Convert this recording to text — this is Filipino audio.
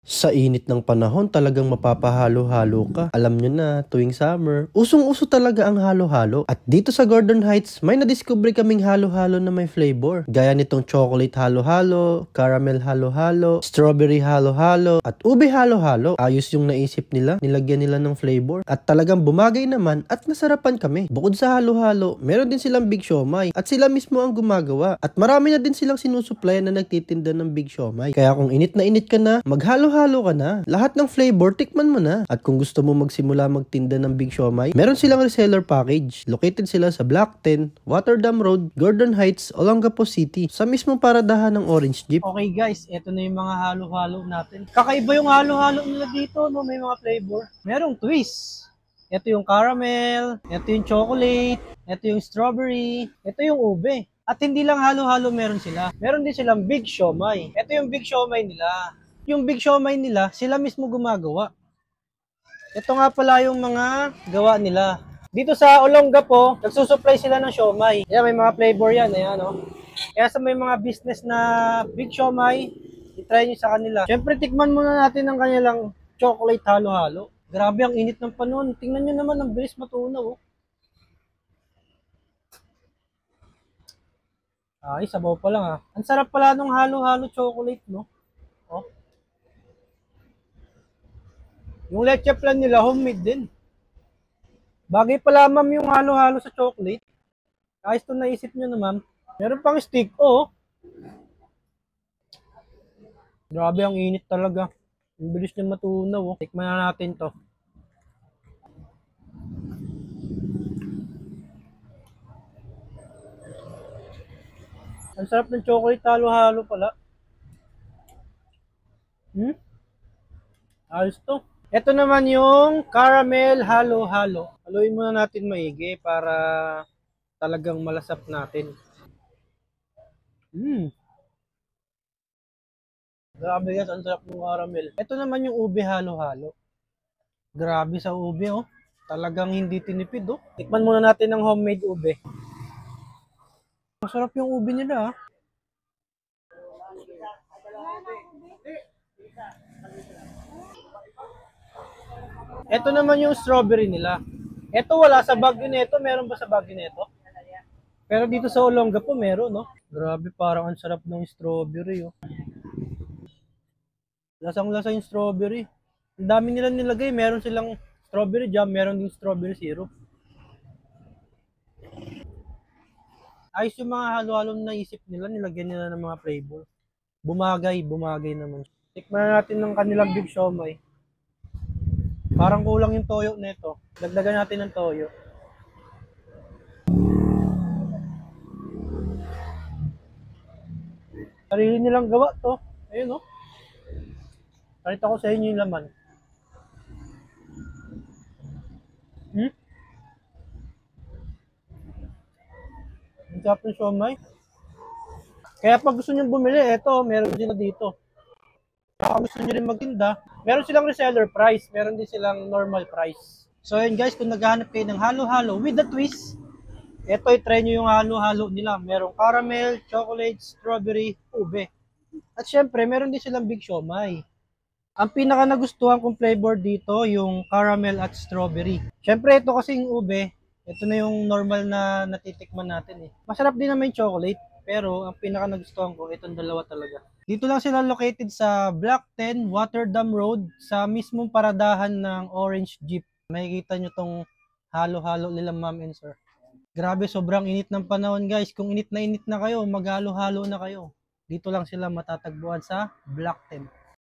Sa init ng panahon, talagang mapapahalo-halo ka. Alam nyo na, tuwing summer, usong-uso talaga ang halo-halo. At dito sa Gordon Heights, may nadiscover kaming halo-halo na may flavor. Gaya nitong chocolate halo-halo, caramel halo-halo, strawberry halo-halo, at ube halo-halo. Ayos yung naisip nila, nilagyan nila ng flavor. At talagang bumagay naman at nasarapan kami. Bukod sa halo-halo, meron din silang big siomai. At sila mismo ang gumagawa. At marami na din silang sinusuplayan na nagtitinda ng big siomai. Kaya kung init ka na, maghalo-halo ka na. Lahat ng flavor, tikman mo na. At kung gusto mo magsimula magtinda ng big siomai, meron silang reseller package. Located sila sa Block 10, Waterdam Road, Gordon Heights, Olongapo City. Sa mismong paradahan ng Orange Jeep. Okay guys, eto na yung mga halo-halo natin. Kakaiba yung halo-halo nila dito, no? May mga flavor. Merong twist. Ito yung caramel, ito yung chocolate, ito yung strawberry, ito yung ube. At hindi lang halo-halo meron sila. Meron din silang big siomai. Ito yung big siomai nila. Yung big siomai nila, sila mismo gumagawa. Ito nga pala yung mga gawa nila. Dito sa Olongapo, nagsusupply sila ng siomai. Yan, may mga flavor yan. Ayan, no? Kaya sa may mga business na big siomai, itry nyo sa kanila. Siyempre, tikman muna natin ang kanilang chocolate halo-halo. Grabe ang init ng panahon. Tingnan nyo naman, ang bilis matunaw. Oh. Ay, sabaw pa lang ha. Ang sarap pala ng halo-halo chocolate, no? Oh. Yung leche flan nila, homemade din. Bagay pala, ma'am, yung halo-halo sa chocolate. Ayos to naisip nyo na, ma'am. Meron pang stick, oh. Grabe, ang init talaga. Ang bilis niya matunaw, oh. Tikman na natin to. Ang sarap ng chocolate halo-halo pala. Ayos to. Ito naman yung caramel halo-halo. Haluin muna natin maigi para talagang malasap natin. Grabe guys, ang sarap ng caramel. Ito naman yung ube halo-halo. Grabe sa ube, oh. Talagang hindi tinipid, oh. Tikman muna natin ng homemade ube. Masarap yung ube nila, ah. Ito naman yung strawberry nila. Ito wala sa Baguio nito. Meron ba sa Baguio nito? Pero dito sa Olongapo meron, no? Grabe, parang ang sarap ng strawberry, oh. Lasang-lasa yung strawberry. Ang dami nila nilagay. Meron silang strawberry jam, meron din strawberry syrup. Ayos yung mga halo-halo na naisip nila. Nilagyan nila ng mga flavor. Bumagay naman. Tikman natin ng kanilang big siomai. Parang kulang yung toyo nito. Dagdagan natin ng toyo. Sarili nilang gawa to. Ayun, oh. Pakita ko sa inyo yung laman. Ang sarap ng siomai. Kaya pag gusto nyo bumili, eto, meron sila dito. Kung gusto nyo rin magtinda, meron silang reseller price, meron din silang normal price. So yun guys, kung naghahanap kayo ng halo-halo with the twist, eto i-try nyo yung halo-halo nila. Merong caramel, chocolate, strawberry, ube. At syempre, meron din silang big siomai. Ang pinaka nagustuhan kong flavor dito, yung caramel at strawberry. Syempre, ito kasing ube, ito na yung normal na natitikman natin eh. Masarap din naman yung chocolate, pero ang pinaka nagustuhan ko, itong dalawa talaga. Dito lang sila located sa Block 10, Waterdam Road, sa mismong paradahan ng Orange Jeep. Makikita nyo tong halo-halo nila ma'am and sir. Grabe, sobrang init ng panahon guys. Kung init na kayo, maghalo-halo na kayo. Dito lang sila matatagpuan sa Block 10.